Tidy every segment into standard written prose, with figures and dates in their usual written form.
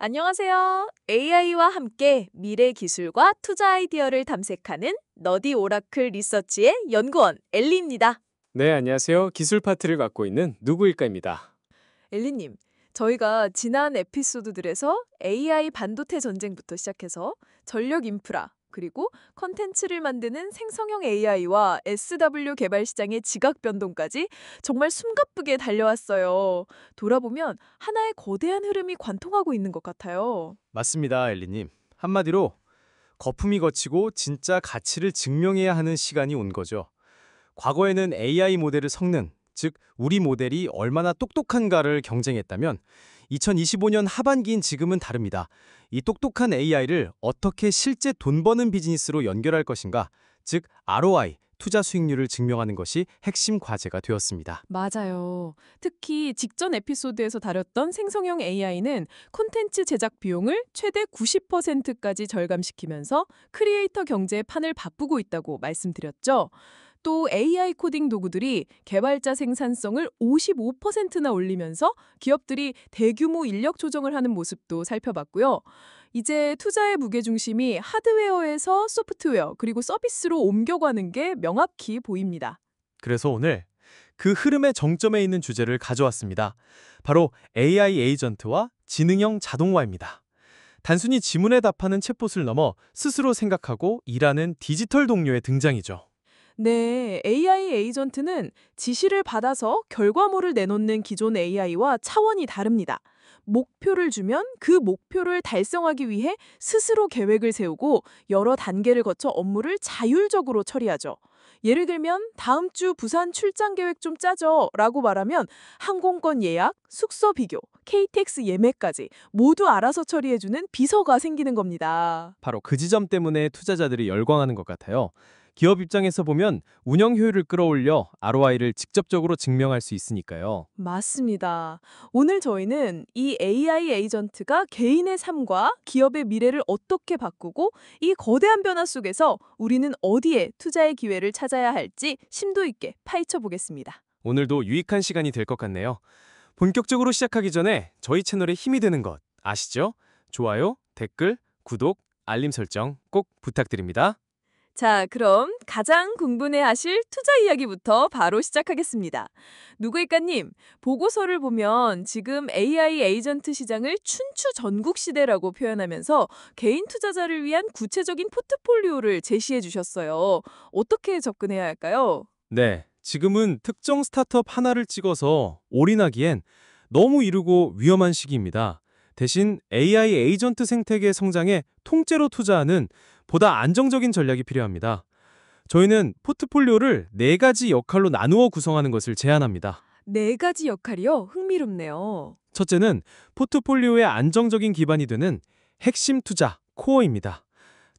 안녕하세요. AI와 함께 미래 기술과 투자 아이디어를 탐색하는 너디 오라클 리서치의 연구원 엘리입니다. 네, 안녕하세요. 기술 파트를 맡고 있는 누구일까입니다. 엘리님, 저희가 지난 에피소드들에서 AI 반도체 전쟁부터 시작해서 전력 인프라, 그리고 컨텐츠를 만드는 생성형 AI와 SW 개발 시장의 지각 변동까지 정말 숨가쁘게 달려왔어요. 돌아보면 하나의 거대한 흐름이 관통하고 있는 것 같아요. 맞습니다, 엘리님. 한마디로 거품이 거치고 진짜 가치를 증명해야 하는 시간이 온 거죠. 과거에는 AI 모델의 성능, 즉 우리 모델이 얼마나 똑똑한가를 경쟁했다면 2025년 하반기인 지금은 다릅니다. 이 똑똑한 AI를 어떻게 실제 돈 버는 비즈니스로 연결할 것인가, 즉 ROI, 투자 수익률을 증명하는 것이 핵심 과제가 되었습니다. 맞아요. 특히 직전 에피소드에서 다뤘던 생성형 AI는 콘텐츠 제작 비용을 최대 90%까지 절감시키면서 크리에이터 경제의 판을 바꾸고 있다고 말씀드렸죠. 또 AI 코딩 도구들이 개발자 생산성을 55%나 올리면서 기업들이 대규모 인력 조정을 하는 모습도 살펴봤고요. 이제 투자의 무게중심이 하드웨어에서 소프트웨어 그리고 서비스로 옮겨가는 게 명확히 보입니다. 그래서 오늘 그 흐름의 정점에 있는 주제를 가져왔습니다. 바로 AI 에이전트와 지능형 자동화입니다. 단순히 지문에 답하는 챗봇을 넘어 스스로 생각하고 일하는 디지털 동료의 등장이죠. 네, AI 에이전트는 지시를 받아서 결과물을 내놓는 기존 AI와 차원이 다릅니다. 목표를 주면 그 목표를 달성하기 위해 스스로 계획을 세우고 여러 단계를 거쳐 업무를 자율적으로 처리하죠. 예를 들면 다음 주 부산 출장 계획 좀 짜죠 라고 말하면 항공권 예약, 숙소 비교, KTX 예매까지 모두 알아서 처리해주는 비서가 생기는 겁니다. 바로 그 지점 때문에 투자자들이 열광하는 것 같아요. 기업 입장에서 보면 운영 효율을 끌어올려 ROI를 직접적으로 증명할 수 있으니까요. 맞습니다. 오늘 저희는 이 AI 에이전트가 개인의 삶과 기업의 미래를 어떻게 바꾸고 이 거대한 변화 속에서 우리는 어디에 투자의 기회를 찾아야 할지 심도 있게 파헤쳐 보겠습니다. 오늘도 유익한 시간이 될 것 같네요. 본격적으로 시작하기 전에 저희 채널에 힘이 되는 것 아시죠? 좋아요, 댓글, 구독, 알림 설정 꼭 부탁드립니다. 자, 그럼 가장 궁금해하실 투자 이야기부터 바로 시작하겠습니다. 누구일까님, 보고서를 보면 지금 AI 에이전트 시장을 춘추 전국 시대라고 표현하면서 개인 투자자를 위한 구체적인 포트폴리오를 제시해 주셨어요. 어떻게 접근해야 할까요? 네, 지금은 특정 스타트업 하나를 찍어서 올인하기엔 너무 이르고 위험한 시기입니다. 대신 AI 에이전트 생태계 성장에 통째로 투자하는 보다 안정적인 전략이 필요합니다. 저희는 포트폴리오를 4가지 역할로 나누어 구성하는 것을 제안합니다. 네 가지 역할이요? 흥미롭네요. 첫째는 포트폴리오의 안정적인 기반이 되는 핵심 투자, 코어입니다.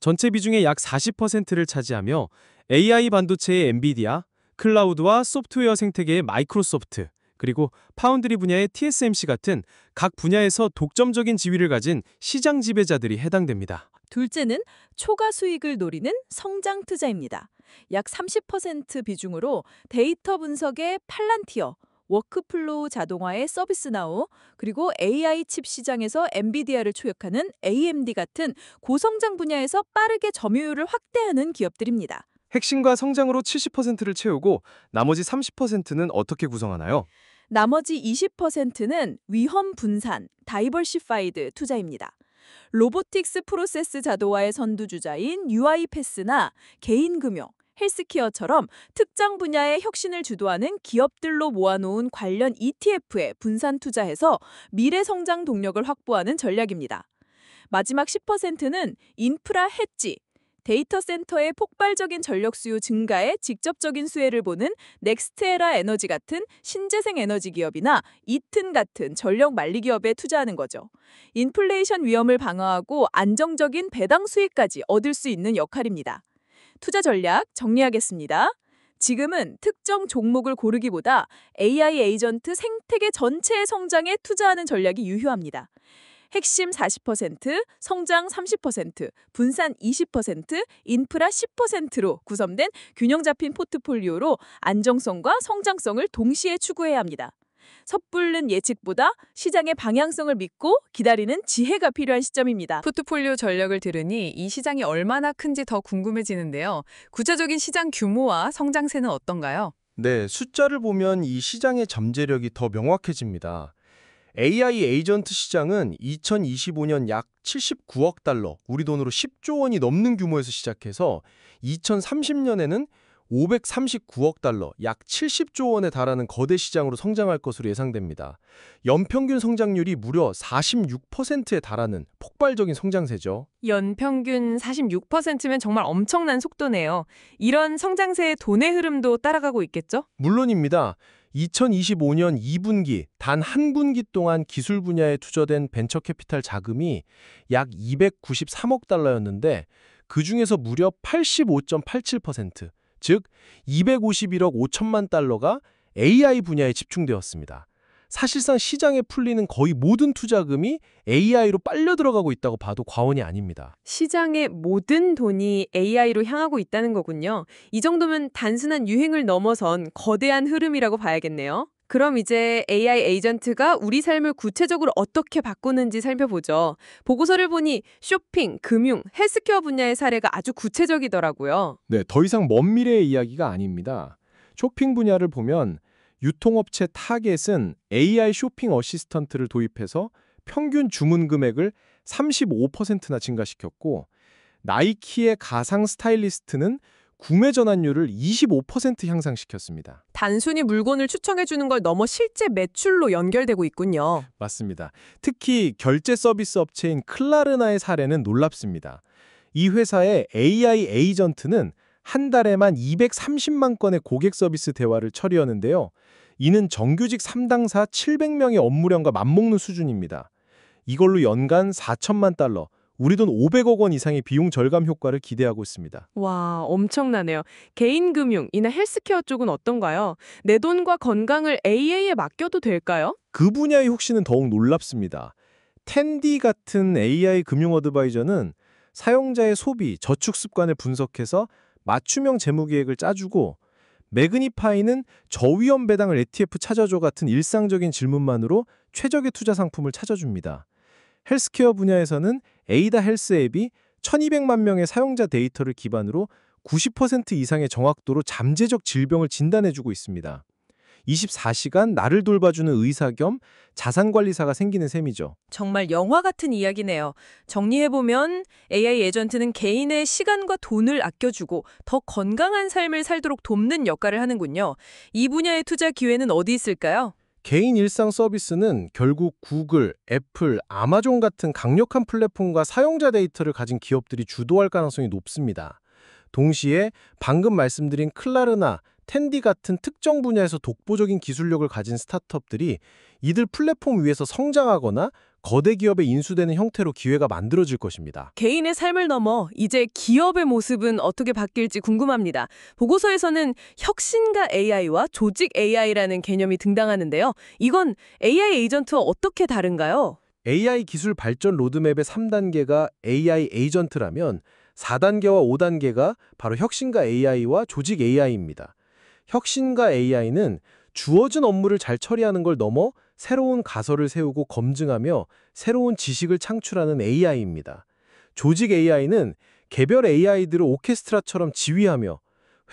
전체 비중의 약 40%를 차지하며 AI 반도체의 엔비디아, 클라우드와 소프트웨어 생태계의 마이크로소프트, 그리고 파운드리 분야의 TSMC 같은 각 분야에서 독점적인 지위를 가진 시장 지배자들이 해당됩니다. 둘째는 초과 수익을 노리는 성장 투자입니다. 약 30% 비중으로 데이터 분석의 팔란티어, 워크플로우 자동화의 서비스나우, 그리고 AI 칩 시장에서 엔비디아를 초역하는 AMD 같은 고성장 분야에서 빠르게 점유율을 확대하는 기업들입니다. 핵심과 성장으로 70%를 채우고 나머지 30%는 어떻게 구성하나요? 나머지 20%는 위험 분산, 다이버시파이드 투자입니다. 로보틱스 프로세스 자동화의 선두주자인 UiPath나 개인금융, 헬스케어처럼 특정 분야의 혁신을 주도하는 기업들로 모아놓은 관련 ETF에 분산 투자해서 미래 성장 동력을 확보하는 전략입니다. 마지막 10%는 인프라 해지, 데이터 센터의 폭발적인 전력 수요 증가에 직접적인 수혜를 보는 넥스트에라 에너지 같은 신재생 에너지 기업이나 이튼 같은 전력 만리 기업에 투자하는 거죠. 인플레이션 위험을 방어하고 안정적인 배당 수익까지 얻을 수 있는 역할입니다. 투자 전략 정리하겠습니다. 지금은 특정 종목을 고르기보다 AI 에이전트 생태계 전체의 성장에 투자하는 전략이 유효합니다. 핵심 40%, 성장 30%, 분산 20%, 인프라 10%로 구성된 균형 잡힌 포트폴리오로 안정성과 성장성을 동시에 추구해야 합니다. 섣부른 예측보다 시장의 방향성을 믿고 기다리는 지혜가 필요한 시점입니다. 포트폴리오 전략을 들으니 이 시장이 얼마나 큰지 더 궁금해지는데요. 구체적인 시장 규모와 성장세는 어떤가요? 네, 숫자를 보면 이 시장의 잠재력이 더 명확해집니다. AI 에이전트 시장은 2025년 약 79억 달러, 우리 돈으로 10조 원이 넘는 규모에서 시작해서 2030년에는 539억 달러, 약 70조 원에 달하는 거대 시장으로 성장할 것으로 예상됩니다. 연평균 성장률이 무려 46%에 달하는 폭발적인 성장세죠. 연평균 46%면 정말 엄청난 속도네요. 이런 성장세의 돈의 흐름도 따라가고 있겠죠? 물론입니다. 2025년 2분기, 단 한 분기 동안 기술 분야에 투자된 벤처 캐피탈 자금이 약 293억 달러였는데 그중에서 무려 85.87%, 즉 251억 5천만 달러가 AI 분야에 집중되었습니다. 사실상 시장에 풀리는 거의 모든 투자금이 AI로 빨려 들어가고 있다고 봐도 과언이 아닙니다. 시장의 모든 돈이 AI로 향하고 있다는 거군요. 이 정도면 단순한 유행을 넘어선 거대한 흐름이라고 봐야겠네요. 그럼 이제 AI 에이전트가 우리 삶을 구체적으로 어떻게 바꾸는지 살펴보죠. 보고서를 보니 쇼핑, 금융, 헬스케어 분야의 사례가 아주 구체적이더라고요. 네, 더 이상 먼 미래의 이야기가 아닙니다. 쇼핑 분야를 보면 유통업체 타겟은 AI 쇼핑 어시스턴트를 도입해서 평균 주문 금액을 35%나 증가시켰고 나이키의 가상 스타일리스트는 구매 전환율을 25% 향상시켰습니다. 단순히 물건을 추천해주는 걸 넘어 실제 매출로 연결되고 있군요. 맞습니다. 특히 결제 서비스 업체인 클라르나의 사례는 놀랍습니다. 이 회사의 AI 에이전트는 한 달에만 230만 건의 고객 서비스 대화를 처리하는데요. 이는 정규직 3당사 700명의 업무량과 맞먹는 수준입니다. 이걸로 연간 4천만 달러, 우리 돈 500억 원 이상의 비용 절감 효과를 기대하고 있습니다. 와, 엄청나네요. 개인 금융이나 헬스케어 쪽은 어떤가요? 내 돈과 건강을 AI에 맡겨도 될까요? 그 분야의 혁신은 더욱 놀랍습니다. 텐디 같은 AI 금융 어드바이저는 사용자의 소비, 저축 습관을 분석해서 맞춤형 재무 계획을 짜주고 매그니파이는 저위험 배당을 ETF 찾아줘 같은 일상적인 질문만으로 최적의 투자 상품을 찾아줍니다. 헬스케어 분야에서는 에이다 헬스 앱이 1200만 명의 사용자 데이터를 기반으로 90% 이상의 정확도로 잠재적 질병을 진단해주고 있습니다. 24시간 나를 돌봐주는 의사 겸 자산관리사가 생기는 셈이죠. 정말 영화 같은 이야기네요. 정리해보면 AI 에이전트는 개인의 시간과 돈을 아껴주고 더 건강한 삶을 살도록 돕는 역할을 하는군요. 이 분야의 투자 기회는 어디 있을까요? 개인 일상 서비스는 결국 구글, 애플, 아마존 같은 강력한 플랫폼과 사용자 데이터를 가진 기업들이 주도할 가능성이 높습니다. 동시에 방금 말씀드린 클라르나, 텐디 같은 특정 분야에서 독보적인 기술력을 가진 스타트업들이 이들 플랫폼 위에서 성장하거나 거대 기업에 인수되는 형태로 기회가 만들어질 것입니다. 개인의 삶을 넘어 이제 기업의 모습은 어떻게 바뀔지 궁금합니다. 보고서에서는 혁신가 AI와 조직 AI라는 개념이 등장하는데요. 이건 AI 에이전트와 어떻게 다른가요? AI 기술 발전 로드맵의 3단계가 AI 에이전트라면 4단계와 5단계가 바로 혁신가 AI와 조직 AI입니다. 혁신가 AI는 주어진 업무를 잘 처리하는 걸 넘어 새로운 가설을 세우고 검증하며 새로운 지식을 창출하는 AI입니다. 조직 AI는 개별 AI들을 오케스트라처럼 지휘하며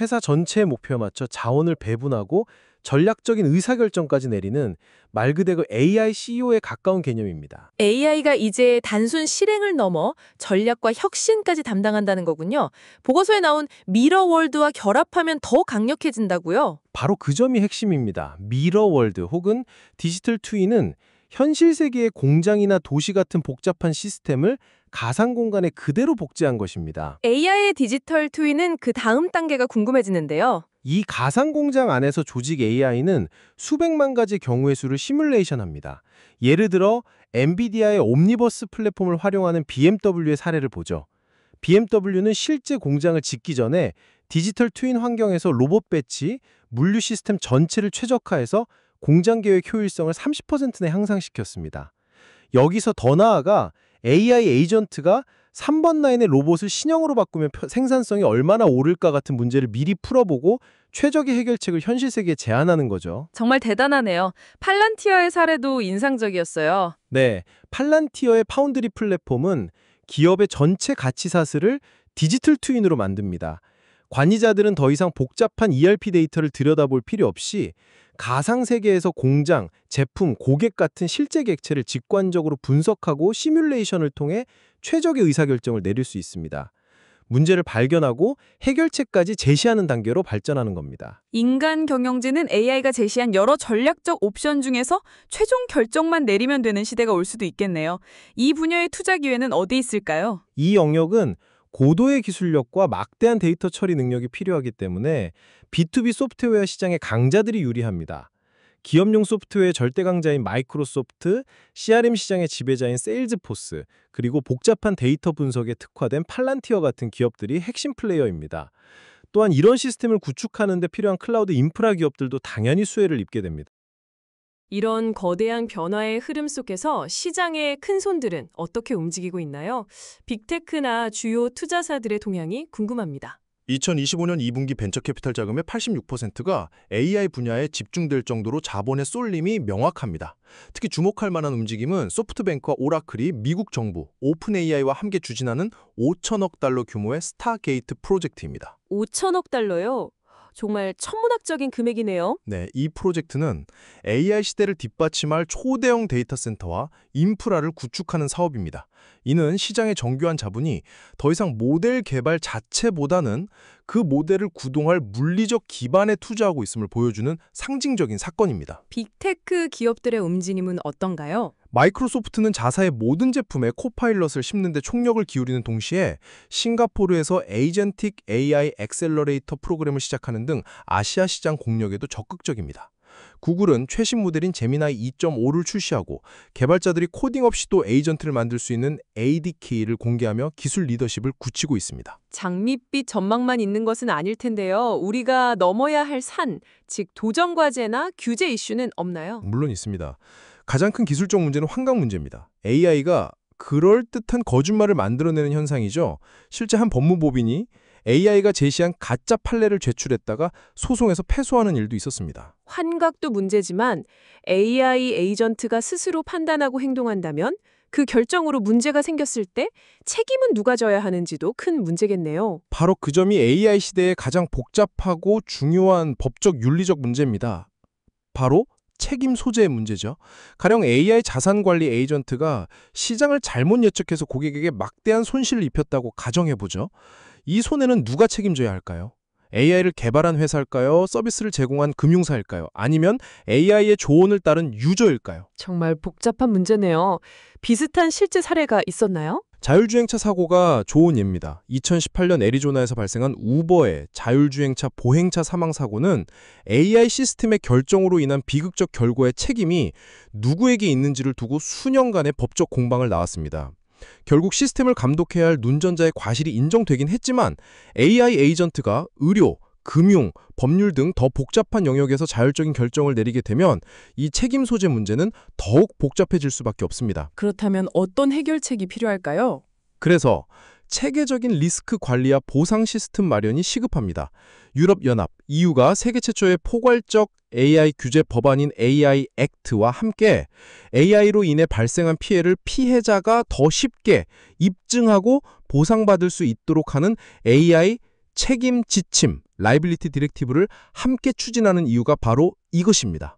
회사 전체의 목표에 맞춰 자원을 배분하고 전략적인 의사결정까지 내리는 말 그대로 AI CEO에 가까운 개념입니다. AI가 이제 단순 실행을 넘어 전략과 혁신까지 담당한다는 거군요. 보고서에 나온 미러월드와 결합하면 더 강력해진다고요? 바로 그 점이 핵심입니다. 미러월드 혹은 디지털 트윈은 현실 세계의 공장이나 도시 같은 복잡한 시스템을 가상 공간에 그대로 복제한 것입니다. AI의 디지털 트윈은 그 다음 단계가 궁금해지는데요. 이 가상 공장 안에서 조직 AI는 수백만 가지 경우의 수를 시뮬레이션합니다. 예를 들어 엔비디아의 옴니버스 플랫폼을 활용하는 BMW의 사례를 보죠. BMW는 실제 공장을 짓기 전에 디지털 트윈 환경에서 로봇 배치, 물류 시스템 전체를 최적화해서 공장 계획 효율성을 30%나 향상시켰습니다. 여기서 더 나아가 AI 에이전트가 3번 라인의 로봇을 신형으로 바꾸면 생산성이 얼마나 오를까 같은 문제를 미리 풀어보고 최적의 해결책을 현실 세계에 제안하는 거죠. 정말 대단하네요. 팔란티어의 사례도 인상적이었어요. 네, 팔란티어의 파운드리 플랫폼은 기업의 전체 가치 사슬을 디지털 트윈으로 만듭니다. 관리자들은 더 이상 복잡한 ERP 데이터를 들여다볼 필요 없이 가상세계에서 공장, 제품, 고객 같은 실제 객체를 직관적으로 분석하고 시뮬레이션을 통해 최적의 의사결정을 내릴 수 있습니다. 문제를 발견하고 해결책까지 제시하는 단계로 발전하는 겁니다. 인간 경영진은 AI가 제시한 여러 전략적 옵션 중에서 최종 결정만 내리면 되는 시대가 올 수도 있겠네요. 이 분야의 투자 기회는 어디 있을까요? 이 영역은 고도의 기술력과 막대한 데이터 처리 능력이 필요하기 때문에 B2B 소프트웨어 시장의 강자들이 유리합니다. 기업용 소프트웨어의 절대 강자인 마이크로소프트, CRM 시장의 지배자인 세일즈포스, 그리고 복잡한 데이터 분석에 특화된 팔란티어 같은 기업들이 핵심 플레이어입니다. 또한 이런 시스템을 구축하는 데 필요한 클라우드 인프라 기업들도 당연히 수혜를 입게 됩니다. 이런 거대한 변화의 흐름 속에서 시장의 큰 손들은 어떻게 움직이고 있나요? 빅테크나 주요 투자사들의 동향이 궁금합니다. 2025년 2분기 벤처캐피탈 자금의 86%가 AI 분야에 집중될 정도로 자본의 쏠림이 명확합니다. 특히 주목할 만한 움직임은 소프트뱅크와 오라클이 미국 정부, 오픈AI와 함께 추진하는 5천억 달러 규모의 스타게이트 프로젝트입니다. 5천억 달러요? 정말 천문학적인 금액이네요. 네, 이 프로젝트는 AI 시대를 뒷받침할 초대형 데이터 센터와 인프라를 구축하는 사업입니다. 이는 시장의 정교한 자본이 더 이상 모델 개발 자체보다는 그 모델을 구동할 물리적 기반에 투자하고 있음을 보여주는 상징적인 사건입니다. 빅테크 기업들의 움직임은 어떤가요? 마이크로소프트는 자사의 모든 제품에 코파일럿을 심는 데 총력을 기울이는 동시에 싱가포르에서 에이전틱 AI 엑셀러레이터 프로그램을 시작하는 등 아시아 시장 공략에도 적극적입니다. 구글은 최신 모델인 제미나이 2.5를 출시하고 개발자들이 코딩 없이도 에이전트를 만들 수 있는 ADK를 공개하며 기술 리더십을 굳히고 있습니다. 장밋빛 전망만 있는 것은 아닐 텐데요. 우리가 넘어야 할 산, 즉 도전 과제나 규제 이슈는 없나요? 물론 있습니다. 가장 큰 기술적 문제는 환각 문제입니다. AI가 그럴듯한 거짓말을 만들어내는 현상이죠. 실제 한 법무법인이 AI가 제시한 가짜 판례를 제출했다가 소송에서 패소하는 일도 있었습니다. 환각도 문제지만 AI 에이전트가 스스로 판단하고 행동한다면 그 결정으로 문제가 생겼을 때 책임은 누가 져야 하는지도 큰 문제겠네요. 바로 그 점이 AI 시대의 가장 복잡하고 중요한 법적 윤리적 문제입니다. 바로 책임 소재의 문제죠. 가령 AI 자산 관리 에이전트가 시장을 잘못 예측해서 고객에게 막대한 손실을 입혔다고 가정해보죠. 이 손해는 누가 책임져야 할까요? AI를 개발한 회사일까요? 서비스를 제공한 금융사일까요? 아니면 AI의 조언을 따른 유저일까요? 정말 복잡한 문제네요. 비슷한 실제 사례가 있었나요? 자율주행차 사고가 좋은 예입니다. 2018년 애리조나에서 발생한 우버의 자율주행차 보행차 사망 사고는 AI 시스템의 결정으로 인한 비극적 결과의 책임이 누구에게 있는지를 두고 수년간의 법적 공방을 낳았습니다. 결국 시스템을 감독해야 할 운전자의 과실이 인정되긴 했지만 AI 에이전트가 의료, 금융, 법률 등 더 복잡한 영역에서 자율적인 결정을 내리게 되면 이 책임 소재 문제는 더욱 복잡해질 수밖에 없습니다. 그렇다면 어떤 해결책이 필요할까요? 그래서 체계적인 리스크 관리와 보상 시스템 마련이 시급합니다. 유럽연합, EU가 세계 최초의 포괄적 AI 규제 법안인 AI 액트와 함께 AI로 인해 발생한 피해를 피해자가 더 쉽게 입증하고 보상받을 수 있도록 하는 AI 책임 지침, 라이빌리티 디렉티브를 함께 추진하는 이유가 바로 이것입니다.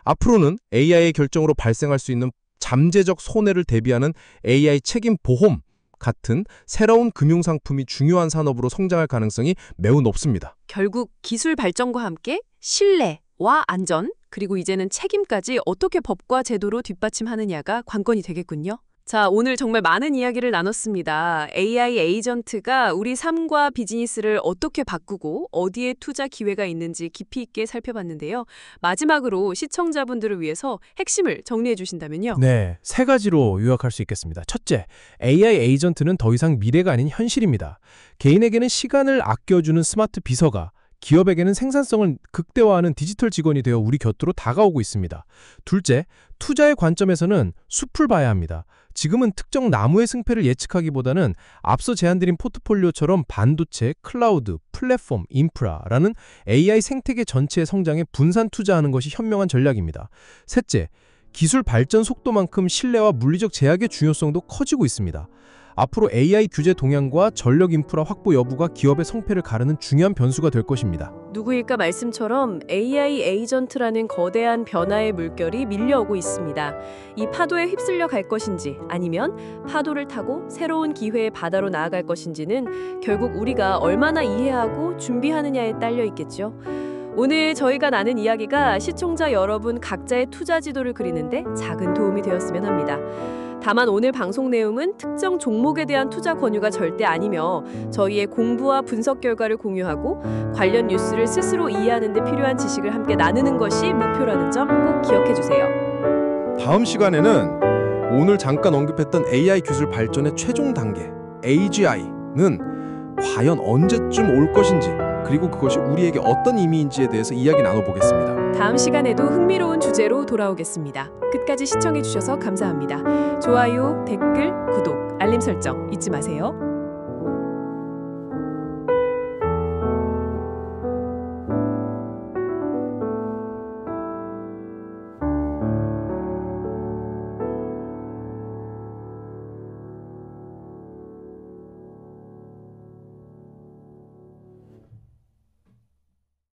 앞으로는 AI의 결정으로 발생할 수 있는 잠재적 손해를 대비하는 AI 책임 보험 같은 새로운 금융상품이 중요한 산업으로 성장할 가능성이 매우 높습니다. 결국 기술 발전과 함께 신뢰와 안전, 그리고 이제는 책임까지 어떻게 법과 제도로 뒷받침하느냐가 관건이 되겠군요. 자, 오늘 정말 많은 이야기를 나눴습니다. AI 에이전트가 우리 삶과 비즈니스를 어떻게 바꾸고 어디에 투자 기회가 있는지 깊이 있게 살펴봤는데요. 마지막으로 시청자분들을 위해서 핵심을 정리해 주신다면요. 네, 세 가지로 요약할 수 있겠습니다. 첫째, AI 에이전트는 더 이상 미래가 아닌 현실입니다. 개인에게는 시간을 아껴주는 스마트 비서가, 기업에게는 생산성을 극대화하는 디지털 직원이 되어 우리 곁으로 다가오고 있습니다. 둘째, 투자의 관점에서는 숲을 봐야 합니다. 지금은 특정 나무의 승패를 예측하기보다는 앞서 제안드린 포트폴리오처럼 반도체, 클라우드, 플랫폼, 인프라라는 AI 생태계 전체의 성장에 분산 투자하는 것이 현명한 전략입니다. 셋째, 기술 발전 속도만큼 신뢰와 물리적 제약의 중요성도 커지고 있습니다. 앞으로 AI 규제 동향과 전력 인프라 확보 여부가 기업의 성패를 가르는 중요한 변수가 될 것입니다. 누구일까 말씀처럼 AI 에이전트라는 거대한 변화의 물결이 밀려오고 있습니다. 이 파도에 휩쓸려 갈 것인지 아니면 파도를 타고 새로운 기회의 바다로 나아갈 것인지는 결국 우리가 얼마나 이해하고 준비하느냐에 딸려 있겠죠. 오늘 저희가 나눈 이야기가 시청자 여러분 각자의 투자 지도를 그리는데 작은 도움이 되었으면 합니다. 다만 오늘 방송 내용은 특정 종목에 대한 투자 권유가 절대 아니며 저희의 공부와 분석 결과를 공유하고 관련 뉴스를 스스로 이해하는 데 필요한 지식을 함께 나누는 것이 목표라는 점 꼭 기억해 주세요. 다음 시간에는 오늘 잠깐 언급했던 AI 기술 발전의 최종 단계, AGI는 과연 언제쯤 올 것인지, 그리고 그것이 우리에게 어떤 의미인지에 대해서 이야기 나눠보겠습니다. 다음 시간에도 흥미로운 주제로 돌아오겠습니다. 끝까지 시청해 주셔서 감사합니다. 좋아요, 댓글, 구독, 알림 설정 잊지 마세요.